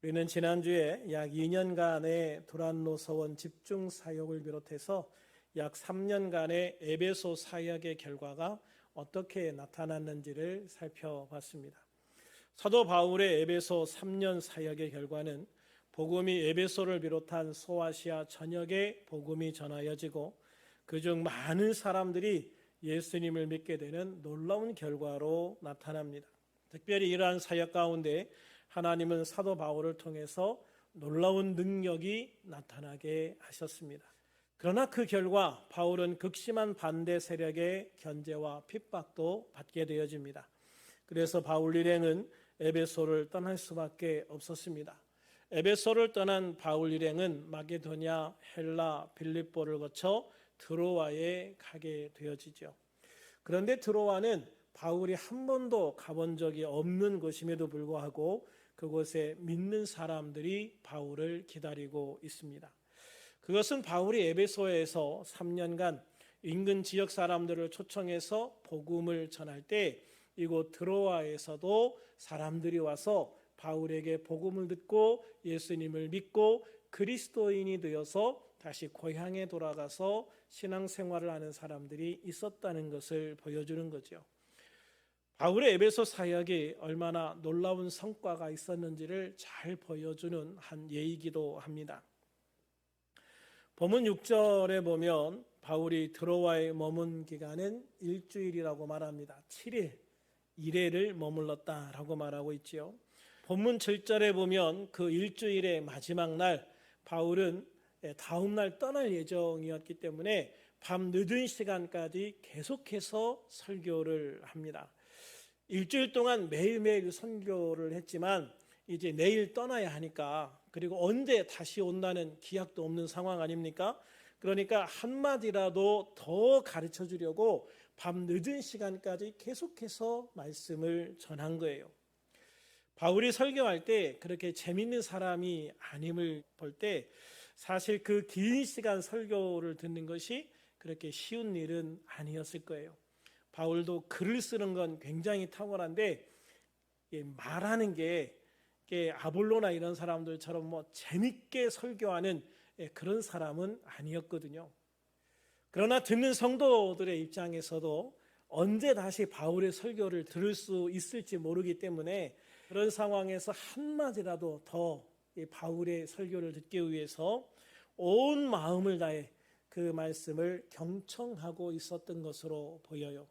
우리는 지난주에 약 2년간의 두란노 서원 집중 사역을 비롯해서 약 3년간의 에베소 사역의 결과가 어떻게 나타났는지를 살펴봤습니다. 사도 바울의 에베소 3년 사역의 결과는 복음이 에베소를 비롯한 소아시아 전역에 복음이 전하여지고 그중 많은 사람들이 예수님을 믿게 되는 놀라운 결과로 나타납니다. 특별히 이러한 사역 가운데 하나님은 사도 바울을 통해서 놀라운 능력이 나타나게 하셨습니다. 그러나 그 결과 바울은 극심한 반대 세력의 견제와 핍박도 받게 되어집니다. 그래서 바울 일행은 에베소를 떠날 수밖에 없었습니다. 에베소를 떠난 바울 일행은 마게도냐, 헬라, 빌립보를 거쳐 드로아에 가게 되어지죠. 그런데 드로아는 바울이 한 번도 가본 적이 없는 곳임에도 불구하고 그곳에 믿는 사람들이 바울을 기다리고 있습니다. 그것은 바울이 에베소에서 3년간 인근 지역 사람들을 초청해서 복음을 전할 때 이곳 드로아에서도 사람들이 와서 바울에게 복음을 듣고 예수님을 믿고 그리스도인이 되어서 다시 고향에 돌아가서 신앙생활을 하는 사람들이 있었다는 것을 보여주는 거죠. 바울의 에베소 사역이 얼마나 놀라운 성과가 있었는지를 잘 보여주는 한 예이기도 합니다. 본문 6절에 보면 바울이 드로아에 머문 기간은 일주일이라고 말합니다. 7일, 이래를 머물렀다라고 말하고 있지요. 본문 7절에 보면 그 일주일의 마지막 날 바울은 다음 날 떠날 예정이었기 때문에 밤 늦은 시간까지 계속해서 설교를 합니다. 일주일 동안 매일매일 선교를 했지만 이제 내일 떠나야 하니까 그리고 언제 다시 온다는 기약도 없는 상황 아닙니까? 그러니까 한마디라도 더 가르쳐 주려고 밤 늦은 시간까지 계속해서 말씀을 전한 거예요. 바울이 설교할 때 그렇게 재밌는 사람이 아님을 볼 때 사실 그 긴 시간 설교를 듣는 것이 그렇게 쉬운 일은 아니었을 거예요. 바울도 글을 쓰는 건 굉장히 탁월한데 말하는 게 아볼로나 이런 사람들처럼 뭐 재밌게 설교하는 그런 사람은 아니었거든요. 그러나 듣는 성도들의 입장에서도 언제 다시 바울의 설교를 들을 수 있을지 모르기 때문에 그런 상황에서 한마디라도 더 바울의 설교를 듣기 위해서 온 마음을 다해 그 말씀을 경청하고 있었던 것으로 보여요.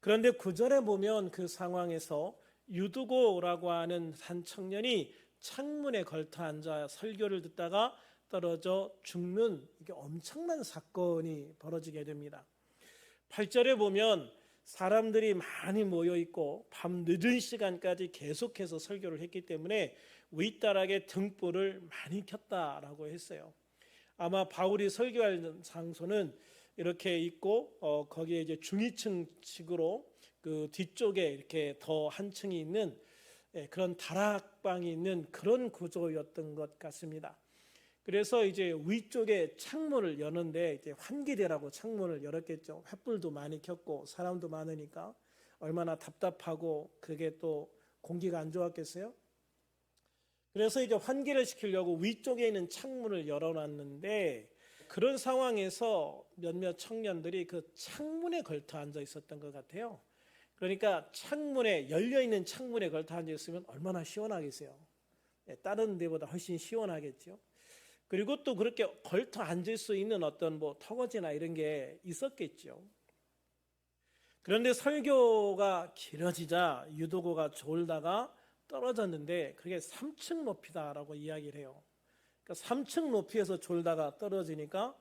그런데 9절에 보면 그 상황에서 유두고라고 하는 한 청년이 창문에 걸터 앉아 설교를 듣다가 떨어져 죽는 이게 엄청난 사건이 벌어지게 됩니다. 8절에 보면 사람들이 많이 모여 있고 밤 늦은 시간까지 계속해서 설교를 했기 때문에 윗다락에 등불을 많이 켰다라고 했어요. 아마 바울이 설교하는 장소는 이렇게 있고 거기에 이제 중위층식으로 그 뒤쪽에 이렇게 더 한 층이 있는 그런 다락방이 있는 그런 구조였던 것 같습니다. 그래서 이제 위쪽에 창문을 여는데 이제 환기대라고 창문을 열었겠죠. 횃불도 많이 켰고 사람도 많으니까 얼마나 답답하고 그게 또 공기가 안 좋았겠어요? 그래서 이제 환기를 시키려고 위쪽에 있는 창문을 열어놨는데 그런 상황에서 몇몇 청년들이 그 창문에 걸터 앉아 있었던 것 같아요. 그러니까 창문에 열려있는 창문에 걸터 앉아 있으면 얼마나 시원하겠어요. 다른 데보다 훨씬 시원하겠죠. 그리고 또 그렇게 걸터 앉을 수 있는 어떤 뭐 터거지나 이런 게 있었겠죠. 그런데 설교가 길어지자 유도고가 졸다가 떨어졌는데 그게 3층 높이다라고 이야기를 해요. 그러니까 3층 높이에서 졸다가 떨어지니까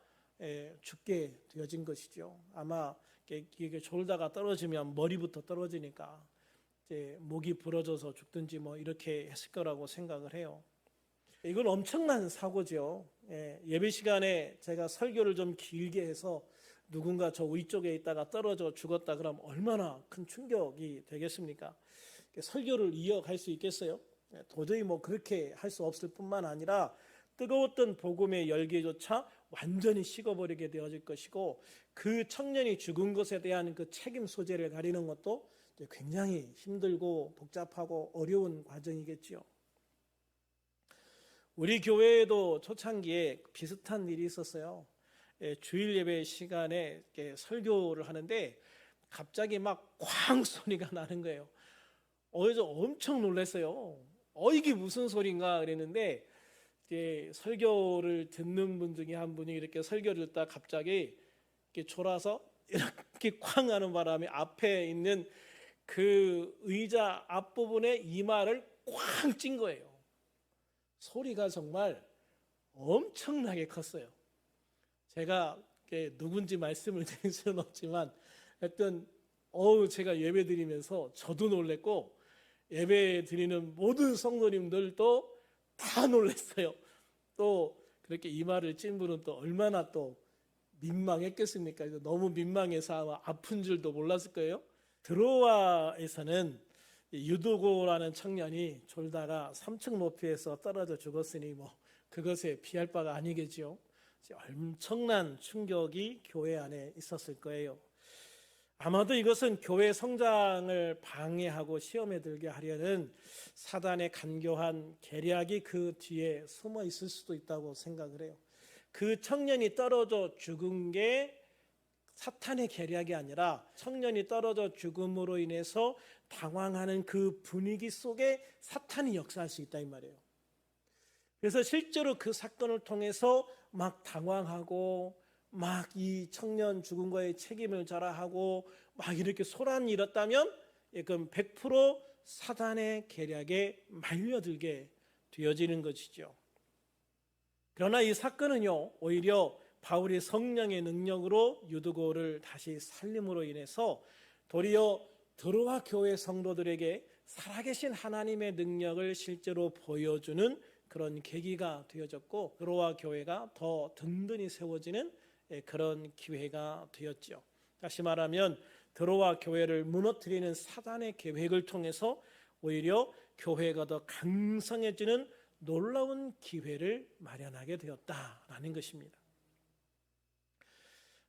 죽게 되어진 것이죠. 아마 이게 졸다가 떨어지면 머리부터 떨어지니까 이제 목이 부러져서 죽든지 뭐 이렇게 했을 거라고 생각을 해요. 이건 엄청난 사고죠. 예배 시간에 제가 설교를 좀 길게 해서 누군가 저 위쪽에 있다가 떨어져 죽었다 그러면 얼마나 큰 충격이 되겠습니까? 설교를 이어갈 수 있겠어요? 도저히 뭐 그렇게 할 수 없을 뿐만 아니라 뜨거웠던 복음의 열기조차 완전히 식어버리게 되어질 것이고 그 청년이 죽은 것에 대한 그 책임 소재를 가리는 것도 이제 굉장히 힘들고 복잡하고 어려운 과정이겠지요. 우리 교회에도 초창기에 비슷한 일이 있었어요. 주일 예배 시간에 설교를 하는데 갑자기 막 쾅 소리가 나는 거예요. 그래서 엄청 놀랐어요. 이게 무슨 소린가 그랬는데 이제 설교를 듣는 분 중에 한 분이 이렇게 설교를 듣다 갑자기 이렇게 졸아서 이렇게 쾅 하는 바람에 앞에 있는 그 의자 앞부분에 이마를 쾅 찐 거예요. 소리가 정말 엄청나게 컸어요. 제가 누군지 말씀을 드릴 수는 없지만 하여튼 제가 예배 드리면서 저도 놀랬고 예배 드리는 모든 성도님들도 다 놀랐어요. 또 그렇게 이마를 찐 분은 또 얼마나 또 민망했겠습니까? 너무 민망해서 아마 아픈 줄도 몰랐을 거예요. 드로아에서는 유도고라는 청년이 졸다가 3층 높이에서 떨어져 죽었으니 그것에 비할 바가 아니겠죠. 엄청난 충격이 교회 안에 있었을 거예요. 아마도 이것은 교회 성장을 방해하고 시험에 들게 하려는 사단의 간교한 계략이 그 뒤에 숨어 있을 수도 있다고 생각을 해요. 그 청년이 떨어져 죽은 게 사탄의 계략이 아니라 청년이 떨어져 죽음으로 인해서 당황하는 그 분위기 속에 사탄이 역사할 수 있다 이 말이에요. 그래서 실제로 그 사건을 통해서 막 당황하고 막 이 청년 죽은 거에 책임을 져라 하고 막 이렇게 소란이 일었다면 그럼 100% 사단의 계략에 말려들게 되어지는 것이죠. 그러나 이 사건은요, 오히려 바울이 성령의 능력으로 유두고를 다시 살림으로 인해서 도리어 드로아 교회 성도들에게 살아계신 하나님의 능력을 실제로 보여주는 그런 계기가 되어졌고 드로아 교회가 더 든든히 세워지는 그런 기회가 되었죠. 다시 말하면 드로아 교회를 무너뜨리는 사단의 계획을 통해서 오히려 교회가 더 강성해지는 놀라운 기회를 마련하게 되었다라는 것입니다.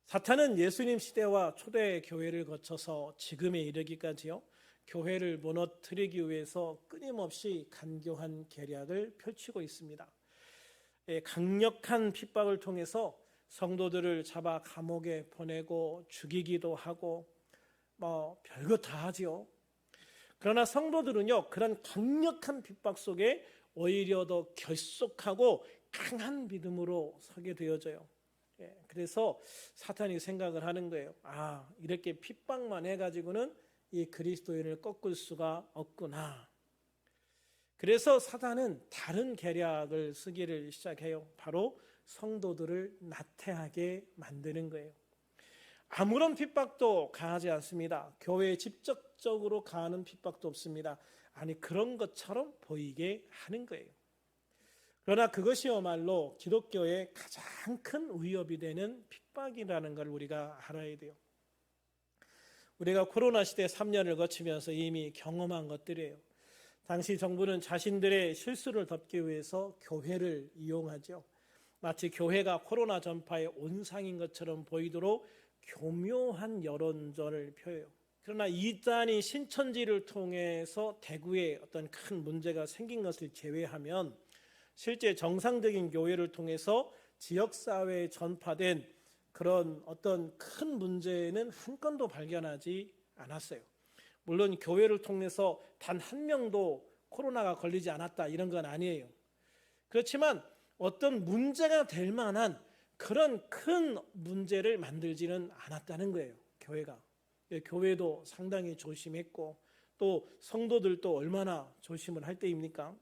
사탄은 예수님 시대와 초대 교회를 거쳐서 지금에 이르기까지요, 교회를 무너뜨리기 위해서 끊임없이 간교한 계략을 펼치고 있습니다. 강력한 핍박을 통해서 성도들을 잡아 감옥에 보내고 죽이기도 하고 별거 다 하지요. 그러나 성도들은요, 그런 강력한 핍박 속에 오히려 더 결속하고 강한 믿음으로 서게 되어져요. 그래서 사탄이 생각을 하는 거예요. 이렇게 핍박만 해가지고는 이 그리스도인을 꺾을 수가 없구나. 그래서 사탄은 다른 계략을 쓰기를 시작해요. 바로 성도들을 나태하게 만드는 거예요. 아무런 핍박도 가하지 않습니다. 교회에 직접적으로 가하는 핍박도 없습니다. 그런 것처럼 보이게 하는 거예요. 그러나 그것이야말로 기독교의 가장 큰 위협이 되는 핍박이라는 걸 우리가 알아야 돼요. 우리가 코로나 시대 3년을 거치면서 이미 경험한 것들이에요. 당시 정부는 자신들의 실수를 덮기 위해서 교회를 이용하죠. 마치 교회가 코로나 전파의 온상인 것처럼 보이도록 교묘한 여론전을 펴요. 그러나 이단이 신천지를 통해서 대구에 어떤 큰 문제가 생긴 것을 제외하면 실제 정상적인 교회를 통해서 지역사회에 전파된 그런 어떤 큰 문제는 한 건도 발견하지 않았어요. 물론 교회를 통해서 단 한 명도 코로나가 걸리지 않았다 이런 건 아니에요. 그렇지만 어떤 문제가 될 만한 그런 큰 문제를 만들지는 않았다는 거예요. 교회가. 교회도 상당히 조심했고 또 성도들도 얼마나 조심을 할 때입니까?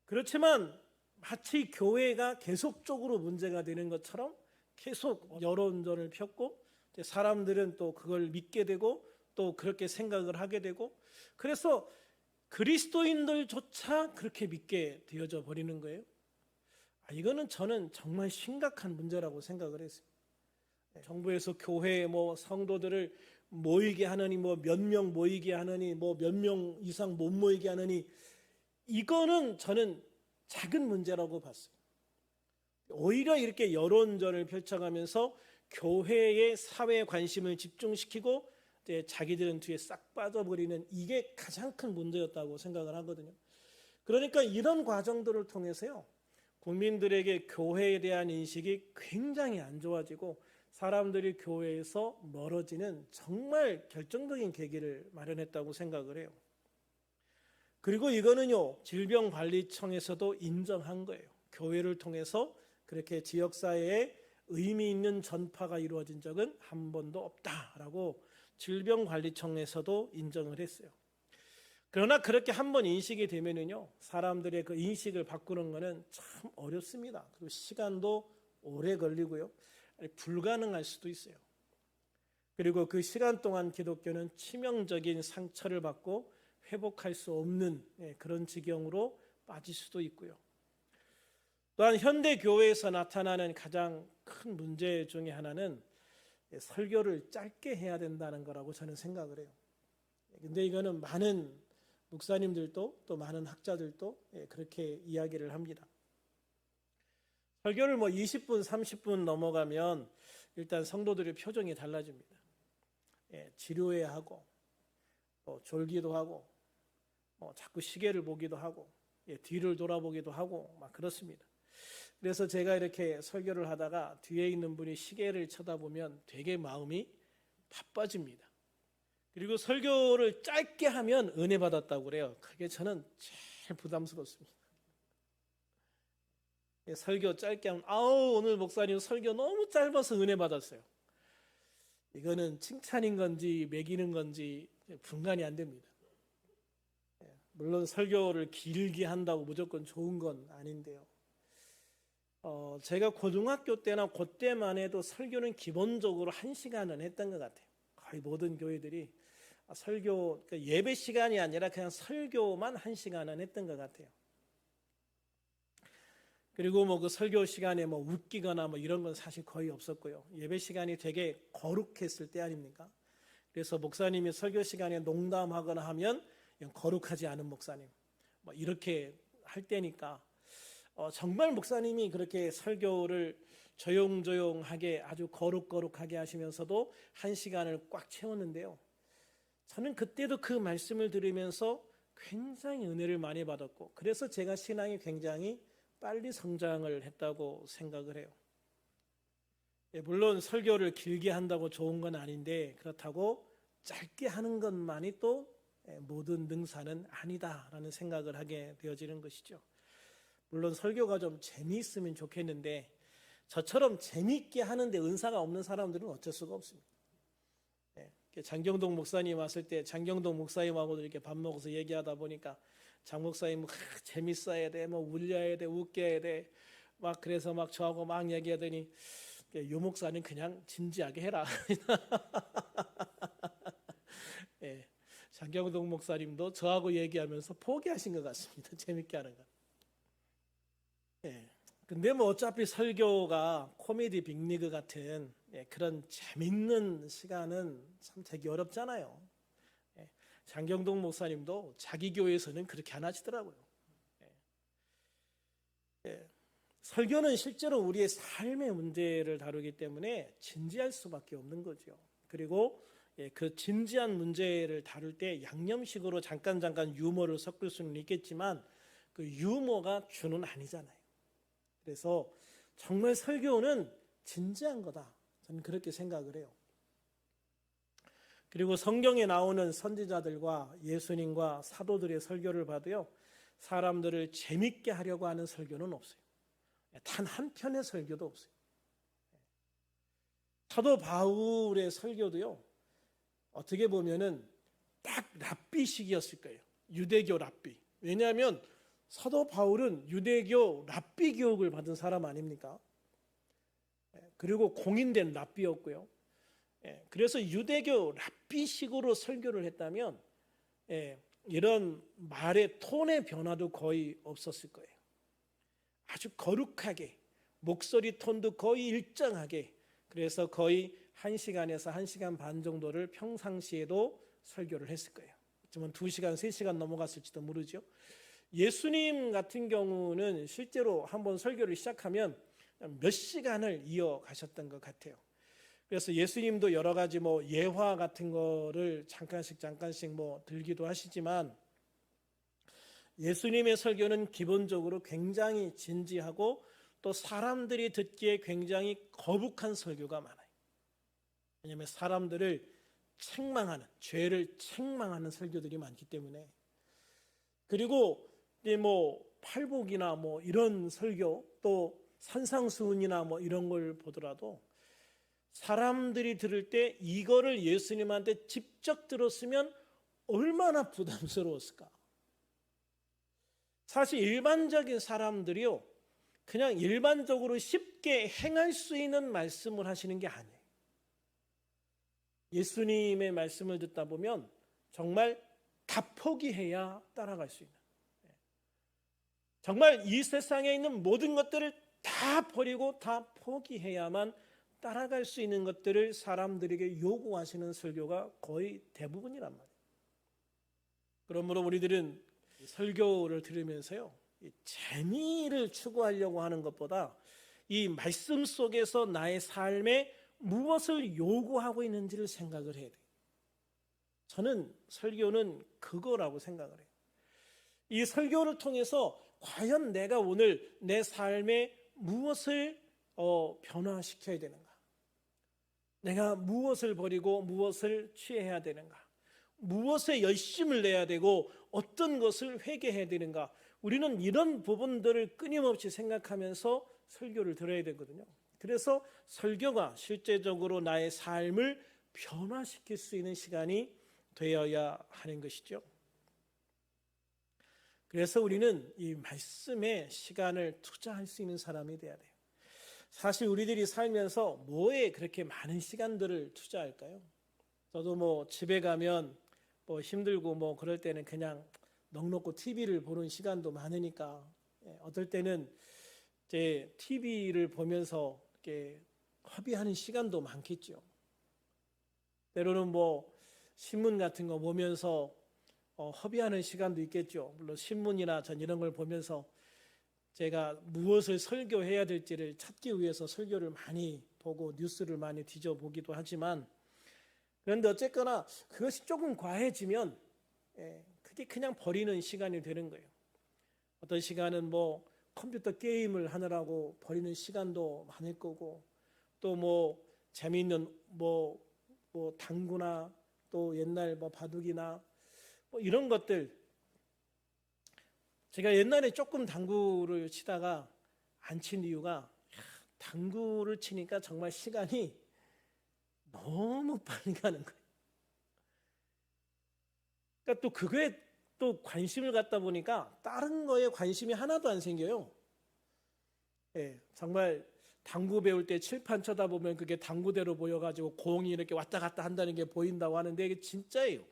그렇지만 마치 교회가 계속적으로 문제가 되는 것처럼 계속 여론전을 폈고 사람들은 또 그걸 믿게 되고 또 그렇게 생각을 하게 되고 그래서 그리스도인들조차 그렇게 믿게 되어져 버리는 거예요. 이거는 저는 정말 심각한 문제라고 생각을 했어요. 정부에서 교회에 성도들을 모이게 하느니 몇 명 모이게 하느니 몇 명 이상 못 모이게 하느니 이거는 저는 작은 문제라고 봤어요. 오히려 이렇게 여론전을 펼쳐가면서 교회의 사회 관심을 집중시키고 때 자기들은 뒤에 싹 빠져버리는 이게 가장 큰 문제였다고 생각을 하거든요. 그러니까 이런 과정들을 통해서요, 국민들에게 교회에 대한 인식이 굉장히 안 좋아지고 사람들이 교회에서 멀어지는 정말 결정적인 계기를 마련했다고 생각을 해요. 그리고 이거는요, 질병관리청에서도 인정한 거예요. 교회를 통해서 그렇게 지역사회에 의미 있는 전파가 이루어진 적은 한 번도 없다라고 질병관리청에서도 인정을 했어요. 그러나 그렇게 한번 인식이 되면은요, 사람들의 그 인식을 바꾸는 것은 참 어렵습니다. 그리고 시간도 오래 걸리고요, 불가능할 수도 있어요. 그리고 그 시간 동안 기독교는 치명적인 상처를 받고 회복할 수 없는 그런 지경으로 빠질 수도 있고요. 또한 현대 교회에서 나타나는 가장 큰 문제 중에 하나는 설교를 짧게 해야 된다는 거라고 저는 생각을 해요. 근데 이거는 많은 목사님들도 또 많은 학자들도 그렇게 이야기를 합니다. 설교를 20분, 30분 넘어가면 일단 성도들의 표정이 달라집니다. 지루해 하고, 졸기도 하고, 자꾸 시계를 보기도 하고, 뒤를 돌아보기도 하고, 막 그렇습니다. 그래서 제가 이렇게 설교를 하다가 뒤에 있는 분이 시계를 쳐다보면 되게 마음이 바빠집니다. 그리고 설교를 짧게 하면 은혜 받았다고 그래요. 그게 저는 제일 부담스럽습니다. 설교 짧게 하면 오늘 목사님 설교 너무 짧아서 은혜 받았어요. 이거는 칭찬인 건지 매기는 건지 분간이 안 됩니다. 물론 설교를 길게 한다고 무조건 좋은 건 아닌데요. 제가 고등학교 때나 그때만 해도 설교는 기본적으로 1시간은 했던 것 같아요. 거의 모든 교회들이 설교, 그러니까 예배 시간이 아니라 그냥 설교만 1시간은 했던 것 같아요. 그리고 그 설교 시간에 웃기거나 이런 건 사실 거의 없었고요. 예배 시간이 되게 거룩했을 때 아닙니까? 그래서 목사님이 설교 시간에 농담하거나 하면 거룩하지 않은 목사님, 이렇게 할 때니까 정말 목사님이 그렇게 설교를 조용조용하게 아주 거룩거룩하게 하시면서도 1시간을 꽉 채웠는데요. 저는 그때도 그 말씀을 들으면서 굉장히 은혜를 많이 받았고, 그래서 제가 신앙이 굉장히 빨리 성장을 했다고 생각을 해요. 물론 설교를 길게 한다고 좋은 건 아닌데 그렇다고 짧게 하는 것만이 또 모든 능사는 아니다라는 생각을 하게 되어지는 것이죠. 물론 설교가 좀 재미있으면 좋겠는데 저처럼 재미있게 하는데 은사가 없는 사람들은 어쩔 수가 없습니다. 장경동 목사님 왔을 때 장경동 목사님하고도 이렇게 밥 먹어서 얘기하다 보니까 장 목사님 재밌어야 돼, 울려야 돼, 웃겨야 돼, 그래서 저하고 얘기하더니 요 목사님 그냥 진지하게 해라. 장경동 목사님도 저하고 얘기하면서 포기하신 것 같습니다. 재밌게 하는 거. 근데 어차피 설교가 코미디 빅리그 같은 그런 재밌는 시간은 참 되게 어렵잖아요. 장경동 목사님도 자기 교회에서는 그렇게 안 하시더라고요. 설교는 실제로 우리의 삶의 문제를 다루기 때문에 진지할 수밖에 없는 거죠. 그리고 그 진지한 문제를 다룰 때 양념식으로 잠깐 유머를 섞을 수는 있겠지만 그 유머가 주는 아니잖아요. 그래서 정말 설교는 진지한 거다. 저는 그렇게 생각을 해요. 그리고 성경에 나오는 선지자들과 예수님과 사도들의 설교를 봐도요, 사람들을 재밌게 하려고 하는 설교는 없어요. 단 한 편의 설교도 없어요. 사도 바울의 설교도요, 어떻게 보면은 딱 랍비식이었을 거예요. 유대교 랍비. 왜냐하면 사도 바울은 유대교 랍비 교육을 받은 사람 아닙니까? 그리고 공인된 랍비였고요. 그래서 유대교 랍비식으로 설교를 했다면 이런 말의 톤의 변화도 거의 없었을 거예요. 아주 거룩하게, 목소리 톤도 거의 일정하게, 그래서 거의 1시간에서 1시간 반 정도를 평상시에도 설교를 했을 거예요. 하지만 2시간, 3시간 넘어갔을지도 모르죠. 예수님 같은 경우는 실제로 한번 설교를 시작하면 몇 시간을 이어가셨던 것 같아요. 그래서 예수님도 여러 가지 뭐 예화 같은 거를 잠깐씩 뭐 들기도 하시지만 예수님의 설교는 기본적으로 굉장히 진지하고 또 사람들이 듣기에 굉장히 거북한 설교가 많아요. 왜냐하면 사람들을 책망하는, 죄를 책망하는 설교들이 많기 때문에. 그리고 뭐 팔복이나 뭐 이런 설교, 또 산상수훈이나 뭐 이런 걸 보더라도 사람들이 들을 때 이거를 예수님한테 직접 들었으면 얼마나 부담스러웠을까. 사실 일반적인 사람들이요, 그냥 일반적으로 쉽게 행할 수 있는 말씀을 하시는 게 아니에요. 예수님의 말씀을 듣다 보면 정말 다 포기해야 따라갈 수 있는, 정말 이 세상에 있는 모든 것들을 다 버리고 다 포기해야만 따라갈 수 있는 것들을 사람들에게 요구하시는 설교가 거의 대부분이란 말이에요. 그러므로 우리들은 설교를 들으면서요, 재미를 추구하려고 하는 것보다 이 말씀 속에서 나의 삶에 무엇을 요구하고 있는지를 생각을 해야 돼요. 저는 설교는 그거라고 생각을 해요. 이 설교를 통해서 과연 내가 오늘 내 삶에 무엇을 변화시켜야 되는가? 내가 무엇을 버리고 무엇을 취해야 되는가? 무엇에 열심을 내야 되고 어떤 것을 회개해야 되는가? 우리는 이런 부분들을 끊임없이 생각하면서 설교를 들어야 되거든요. 그래서 설교가 실제적으로 나의 삶을 변화시킬 수 있는 시간이 되어야 하는 것이죠. 그래서 우리는 이 말씀에 시간을 투자할 수 있는 사람이 되어야 돼요. 사실 우리들이 살면서 뭐에 그렇게 많은 시간들을 투자할까요? 저도 뭐 집에 가면 뭐 힘들고 뭐 그럴 때는 그냥 넋놓고 TV를 보는 시간도 많으니까, 어떨 때는 제 TV를 보면서 이렇게 허비하는 시간도 많겠죠. 때로는 뭐 신문 같은 거 보면서 허비하는 시간도 있겠죠. 물론 신문이나 전 이런 걸 보면서 제가 무엇을 설교해야 될지를 찾기 위해서 설교를 많이 보고 뉴스를 많이 뒤져보기도 하지만, 그런데 어쨌거나 그것이 조금 과해지면 그게 그냥 버리는 시간이 되는 거예요. 어떤 시간은 뭐 컴퓨터 게임을 하느라고 버리는 시간도 많을 거고, 또 뭐 재미있는 뭐 당구나 또 옛날 뭐 바둑이나 뭐 이런 것들. 제가 옛날에 조금 당구를 치다가 안 친 이유가, 당구를 치니까 정말 시간이 너무 빨리 가는 거예요. 그러니까 또 그거에 또 관심을 갖다 보니까 다른 거에 관심이 하나도 안 생겨요. 정말 당구 배울 때 칠판 쳐다보면 그게 당구대로 보여가지고 공이 이렇게 왔다 갔다 한다는 게 보인다고 하는데 이게 진짜예요.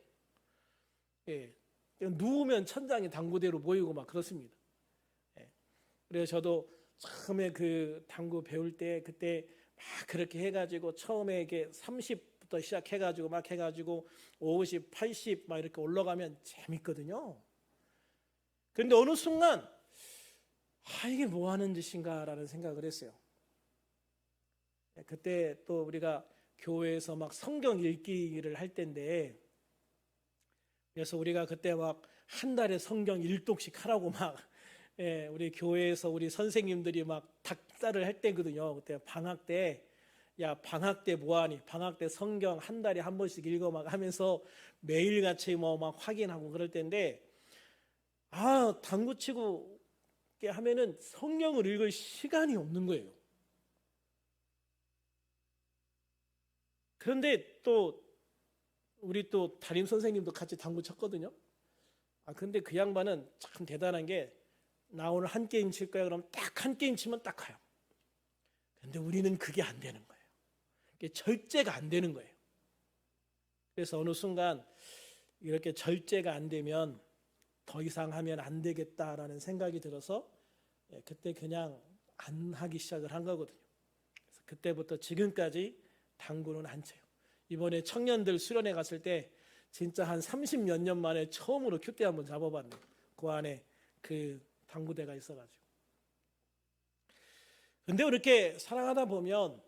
누우면 천장이 당구대로 보이고 막 그렇습니다. 그래서 저도 처음에 그 당구 배울 때 그때 막 그렇게 해가지고 처음에 이게 30부터 시작해가지고 막 해가지고 50, 80 막 이렇게 올라가면 재밌거든요. 그런데 어느 순간 이게 뭐 하는 짓인가라는 생각을 했어요. 그때 또 우리가 교회에서 막 성경 읽기를 할 때인데, 그래서 우리가 그때 막 한 달에 성경 1독씩 하라고 막 우리 교회에서 우리 선생님들이 막 닥달을 할 때거든요. 그때 방학 때, 야 방학 때 뭐하니? 방학 때 성경 한 달에 한 번씩 읽어 막 하면서 매일같이 뭐 막 확인하고 그럴 때인데, 당구 치고 하면은 성경을 읽을 시간이 없는 거예요. 그런데 또 우리 또 담임 선생님도 같이 당구 쳤거든요. 근데 그 양반은 참 대단한 게, 나 오늘 한 게임 칠 거야 그럼 딱 한 게임 치면 딱 가요. 그런데 우리는 그게 안 되는 거예요. 그게 절제가 안 되는 거예요. 그래서 어느 순간 이렇게 절제가 안 되면 더 이상 하면 안 되겠다라는 생각이 들어서 그때 그냥 안 하기 시작을 한 거거든요. 그래서 그때부터 지금까지 당구는 안 쳐요. 이번에 청년들 수련회 갔을 때 진짜 한 30몇 년 만에 처음으로 큐대 한번 잡아봤네요. 그 안에 그 당구대가 있어가지고. 근데 이렇게 살아가다 보면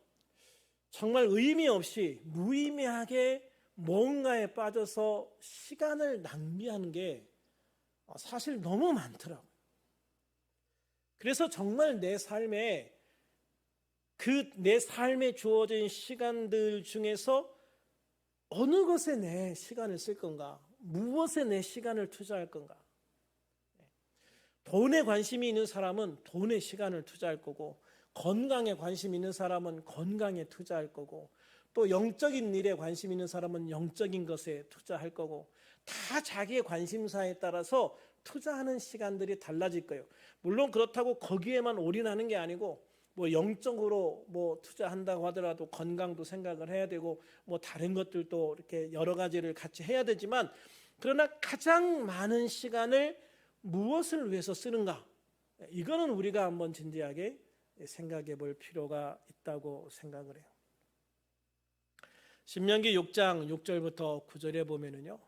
정말 의미 없이 무의미하게 뭔가에 빠져서 시간을 낭비하는 게 사실 너무 많더라고요. 그래서 정말 내 삶에 주어진 시간들 중에서 어느 것에 내 시간을 쓸 건가? 무엇에 내 시간을 투자할 건가? 돈에 관심이 있는 사람은 돈에 시간을 투자할 거고, 건강에 관심 있는 사람은 건강에 투자할 거고, 또 영적인 일에 관심 있는 사람은 영적인 것에 투자할 거고, 다 자기의 관심사에 따라서 투자하는 시간들이 달라질 거예요. 물론 그렇다고 거기에만 올인하는 게 아니고, 영적으로 투자한다고 하더라도 건강도 생각을 해야 되고, 다른 것들도 이렇게 여러 가지를 같이 해야 되지만, 그러나 가장 많은 시간을 무엇을 위해서 쓰는가? 이거는 우리가 한번 진지하게 생각해 볼 필요가 있다고 생각을 해요. 신명기 6장 6절부터 9절에 보면은요,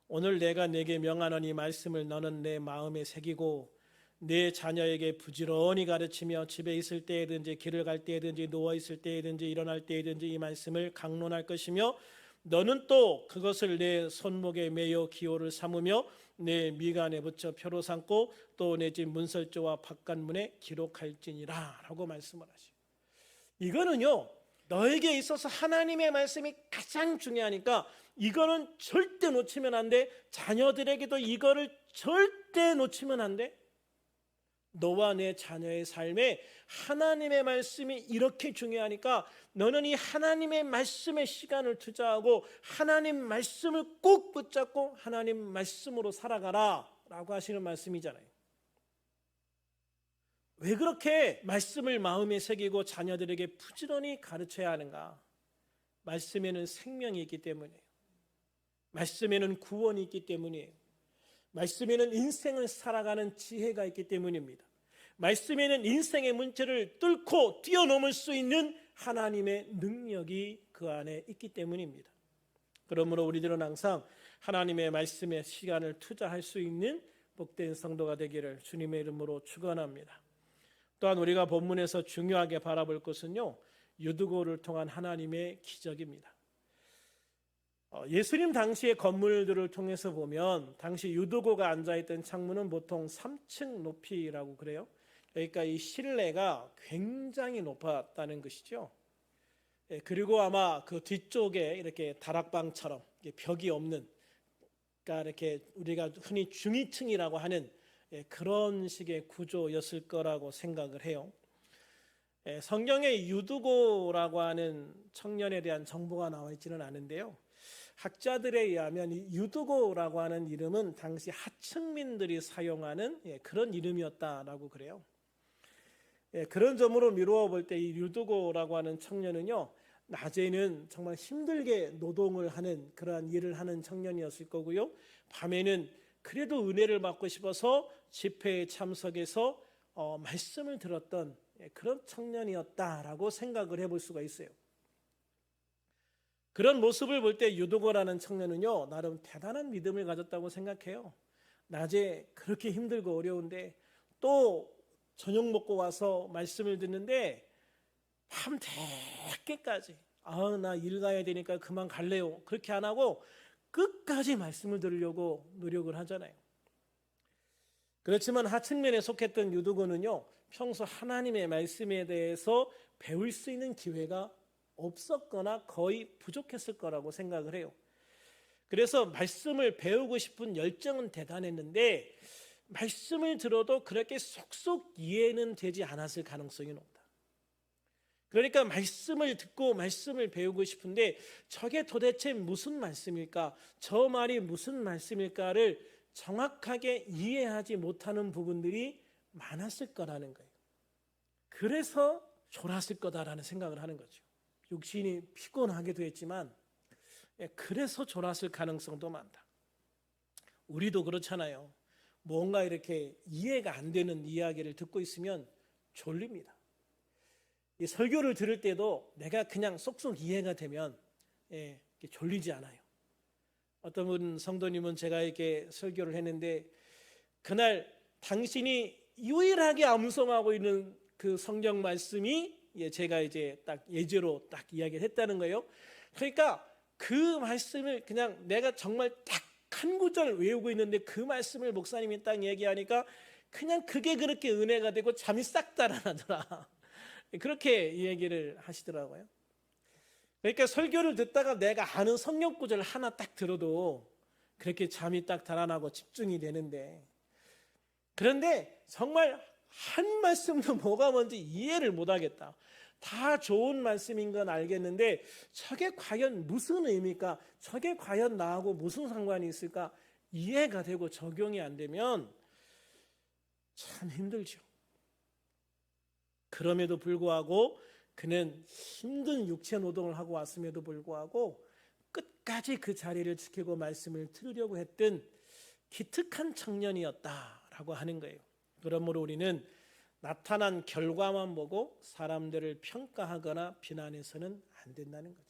오늘 내가 내게 명하는 이 말씀을 너는 내 마음에 새기고 내 자녀에게 부지런히 가르치며 집에 있을 때에든지 길을 갈 때에든지 누워 있을 때에든지 일어날 때에든지 이 말씀을 강론할 것이며, 너는 또 그것을 내 손목에 매여 기호를 삼으며 내 미간에 붙여 표로 삼고 또 내 집 문설주와 바깥문에 기록할지니라 라고 말씀을 하시고, 이거는요 너에게 있어서 하나님의 말씀이 가장 중요하니까 이거는 절대 놓치면 안 돼. 자녀들에게도 이거를 절대 놓치면 안 돼. 너와 내 자녀의 삶에 하나님의 말씀이 이렇게 중요하니까 너는 이 하나님의 말씀에 시간을 투자하고 하나님 말씀을 꼭 붙잡고 하나님 말씀으로 살아가라 라고 하시는 말씀이잖아요. 왜 그렇게 말씀을 마음에 새기고 자녀들에게 부지런히 가르쳐야 하는가? 말씀에는 생명이 있기 때문이에요. 말씀에는 구원이 있기 때문이에요. 말씀에는 인생을 살아가는 지혜가 있기 때문입니다. 말씀에는 인생의 문제를 뚫고 뛰어넘을 수 있는 하나님의 능력이 그 안에 있기 때문입니다. 그러므로 우리들은 항상 하나님의 말씀에 시간을 투자할 수 있는 복된 성도가 되기를 주님의 이름으로 축원합니다. 또한 우리가 본문에서 중요하게 바라볼 것은요, 유두고를 통한 하나님의 기적입니다. 예수님 당시의 건물들을 통해서 보면 당시 유두고가 앉아있던 창문은 보통 3층 높이라고 그래요. 그러니까 이 실내가 굉장히 높았다는 것이죠. 그리고 아마 그 뒤쪽에 이렇게 다락방처럼 벽이 없는, 그러니까 이렇게 우리가 흔히 중위층이라고 하는 그런 식의 구조였을 거라고 생각을 해요. 성경에 유두고라고 하는 청년에 대한 정보가 나와 있지는 않은데요, 학자들에 의하면 이 유두고라고 하는 이름은 당시 하층민들이 사용하는 그런 이름이었다라고 그래요. 그런 점으로 미루어 볼 때 이 유두고라고 하는 청년은요, 낮에는 정말 힘들게 노동을 하는 그러한 일을 하는 청년이었을 거고요, 밤에는 그래도 은혜를 받고 싶어서 집회에 참석해서 말씀을 들었던 그런 청년이었다라고 생각을 해볼 수가 있어요. 그런 모습을 볼 때 유두고라는 청년은요, 나름 대단한 믿음을 가졌다고 생각해요. 낮에 그렇게 힘들고 어려운데 또 저녁 먹고 와서 말씀을 듣는데 밤 늦게까지 나 일 가야 되니까 그만 갈래요, 그렇게 안 하고 끝까지 말씀을 들으려고 노력을 하잖아요. 그렇지만 하층면에 속했던 유두고는요, 평소 하나님의 말씀에 대해서 배울 수 있는 기회가 없었거나 거의 부족했을 거라고 생각을 해요. 그래서 말씀을 배우고 싶은 열정은 대단했는데 말씀을 들어도 그렇게 속속 이해는 되지 않았을 가능성이 높다. 그러니까 말씀을 듣고 말씀을 배우고 싶은데 저게 도대체 무슨 말씀일까? 저 말이 무슨 말씀일까를 정확하게 이해하지 못하는 부분들이 많았을 거라는 거예요. 그래서 졸았을 거다라는 생각을 하는 거죠. 육신이 피곤하기도 했지만 그래서 졸았을 가능성도 많다. 우리도 그렇잖아요. 뭔가 이렇게 이해가 안 되는 이야기를 듣고 있으면 졸립니다. 이 설교를 들을 때도 내가 그냥 쏙쏙 이해가 되면 졸리지 않아요. 어떤 분 성도님은 제가 이렇게 설교를 했는데 그날 당신이 유일하게 암송하고 있는 그 성경 말씀이 제가 이제 딱 예제로 딱 이야기를 했다는 거예요. 그러니까 그 말씀을 그냥 내가 정말 딱 한 구절 외우고 있는데 그 말씀을 목사님이 딱 얘기하니까 그냥 그게 그렇게 은혜가 되고 잠이 싹 달아나더라. 그렇게 얘기를 하시더라고요. 그러니까 설교를 듣다가 내가 아는 성경 구절 하나 딱 들어도 그렇게 잠이 딱 달아나고 집중이 되는데, 그런데 정말 한 말씀도 뭐가 뭔지 이해를 못하겠다. 다 좋은 말씀인 건 알겠는데 저게 과연 무슨 의미일까? 저게 과연 나하고 무슨 상관이 있을까? 이해가 되고 적용이 안 되면 참 힘들죠. 그럼에도 불구하고 그는 힘든 육체 노동을 하고 왔음에도 불구하고 끝까지 그 자리를 지키고 말씀을 들으려고 했던 기특한 청년이었다라고 하는 거예요. 그러므로 우리는 나타난 결과만 보고 사람들을 평가하거나 비난해서는 안 된다는 거죠.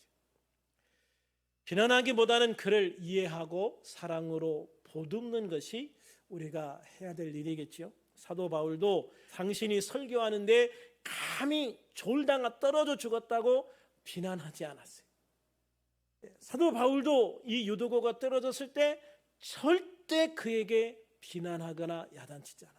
비난하기보다는 그를 이해하고 사랑으로 보듬는 것이 우리가 해야 될 일이겠죠. 사도 바울도 당신이 설교하는데 감히 졸다가 떨어져 죽었다고 비난하지 않았어요. 사도 바울도 이 유두고가 떨어졌을 때 절대 그에게 비난하거나 야단치지 않았어요.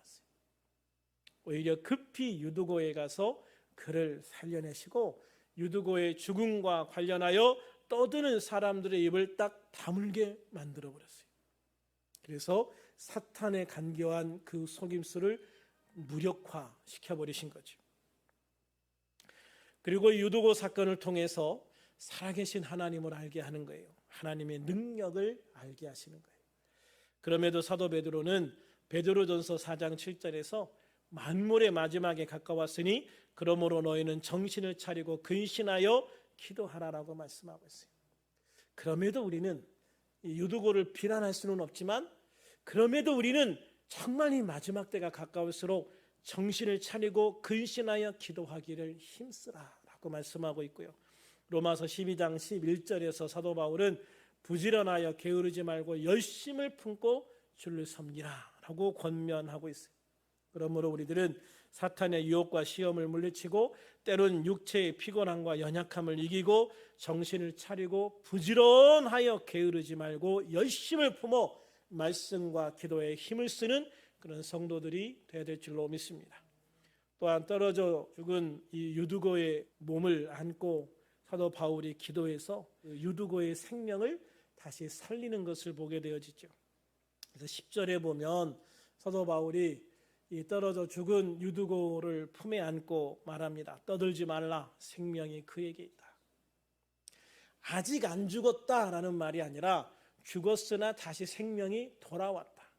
오히려 급히 유두고에 가서 그를 살려내시고 유두고의 죽음과 관련하여 떠드는 사람들의 입을 딱 다물게 만들어 버렸어요. 그래서 사탄의 간교한 그 속임수를 무력화시켜 버리신 거죠. 그리고 유두고 사건을 통해서 살아계신 하나님을 알게 하는 거예요. 하나님의 능력을 알게 하시는 거예요. 그럼에도 사도 베드로는 베드로전서 4장 7절에서 만물의 마지막에 가까웠으니 그러므로 너희는 정신을 차리고 근신하여 기도하라라고 말씀하고 있어요. 그럼에도 우리는 유두고를 비난할 수는 없지만 그럼에도 우리는 정말 이 마지막 때가 가까울수록 정신을 차리고 근신하여 기도하기를 힘쓰라라고 말씀하고 있고요. 로마서 12장 11절에서 사도 바울은 부지런하여 게으르지 말고 열심을 품고 주를 섬기라라고 권면하고 있어요. 그러므로 우리들은 사탄의 유혹과 시험을 물리치고 때론 육체의 피곤함과 연약함을 이기고 정신을 차리고 부지런하여 게으르지 말고 열심을 품어 말씀과 기도에 힘을 쓰는 그런 성도들이 되어야 될 줄로 믿습니다. 또한 떨어져 죽은 이 유두고의 몸을 안고 사도 바울이 기도해서 유두고의 생명을 다시 살리는 것을 보게 되어지죠. 그래서 10절에 보면 사도 바울이 이 떨어져 죽은 유두고를 품에 안고 말합니다. 떠들지 말라, 생명이 그에게 있다. 아직 안 죽었다라는 말이 아니라 죽었으나 다시 생명이 돌아왔다,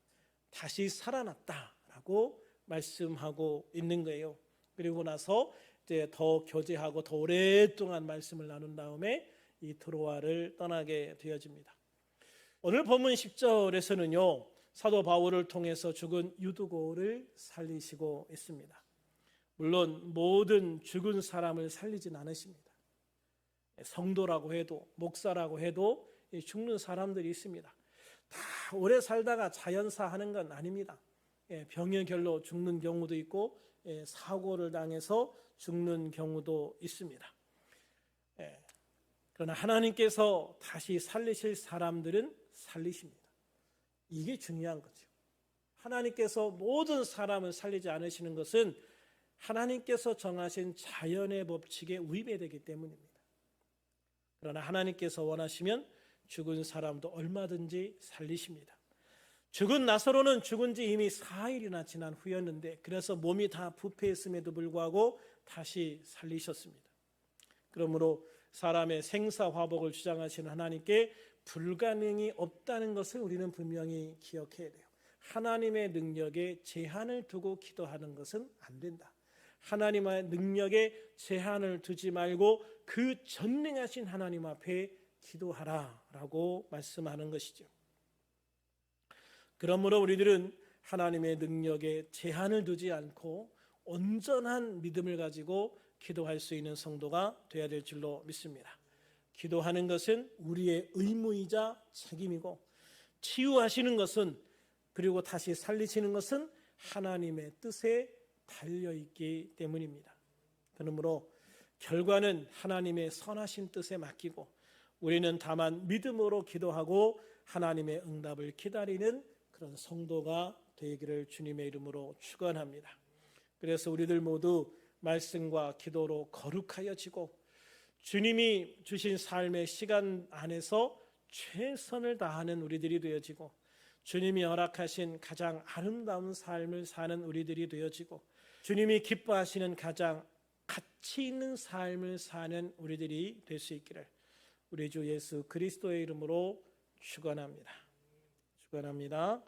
다시 살아났다라고 말씀하고 있는 거예요. 그리고 나서 이제 더 교제하고 더 오랫동안 말씀을 나눈 다음에 이 트로아를 떠나게 되어집니다. 오늘 본문 10절에서는요, 사도 바울을 통해서 죽은 유두고를 살리시고 있습니다. 물론 모든 죽은 사람을 살리진 않으십니다. 성도라고 해도 목사라고 해도 죽는 사람들이 있습니다. 다 오래 살다가 자연사 하는 건 아닙니다. 병의 결로 죽는 경우도 있고 사고를 당해서 죽는 경우도 있습니다. 그러나 하나님께서 다시 살리실 사람들은 살리십니다. 이게 중요한 거죠. 하나님께서 모든 사람을 살리지 않으시는 것은 하나님께서 정하신 자연의 법칙에 위배되기 때문입니다. 그러나 하나님께서 원하시면 죽은 사람도 얼마든지 살리십니다. 죽은 나사로는 죽은 지 이미 4일이나 지난 후였는데 그래서 몸이 다 부패했음에도 불구하고 다시 살리셨습니다. 그러므로 사람의 생사화복을 주장하시는 하나님께 불가능이 없다는 것을 우리는 분명히 기억해야 돼요. 하나님의 능력에 제한을 두고 기도하는 것은 안 된다. 하나님의 능력에 제한을 두지 말고 그 전능하신 하나님 앞에 기도하라라고 말씀하는 것이죠. 그러므로 우리들은 하나님의 능력에 제한을 두지 않고 온전한 믿음을 가지고 기도할 수 있는 성도가 되어야 될 줄로 믿습니다. 기도하는 것은 우리의 의무이자 책임이고 치유하시는 것은 그리고 다시 살리시는 것은 하나님의 뜻에 달려있기 때문입니다. 그러므로 결과는 하나님의 선하신 뜻에 맡기고 우리는 다만 믿음으로 기도하고 하나님의 응답을 기다리는 그런 성도가 되기를 주님의 이름으로 축원합니다. 그래서 우리들 모두 말씀과 기도로 거룩하여지고 주님이 주신 삶의 시간 안에서 최선을 다하는 우리들이 되어지고 주님이 허락하신 가장 아름다운 삶을 사는 우리들이 되어지고 주님이 기뻐하시는 가장 가치 있는 삶을 사는 우리들이 될 수 있기를 우리 주 예수 그리스도의 이름으로 축원합니다. 축원합니다.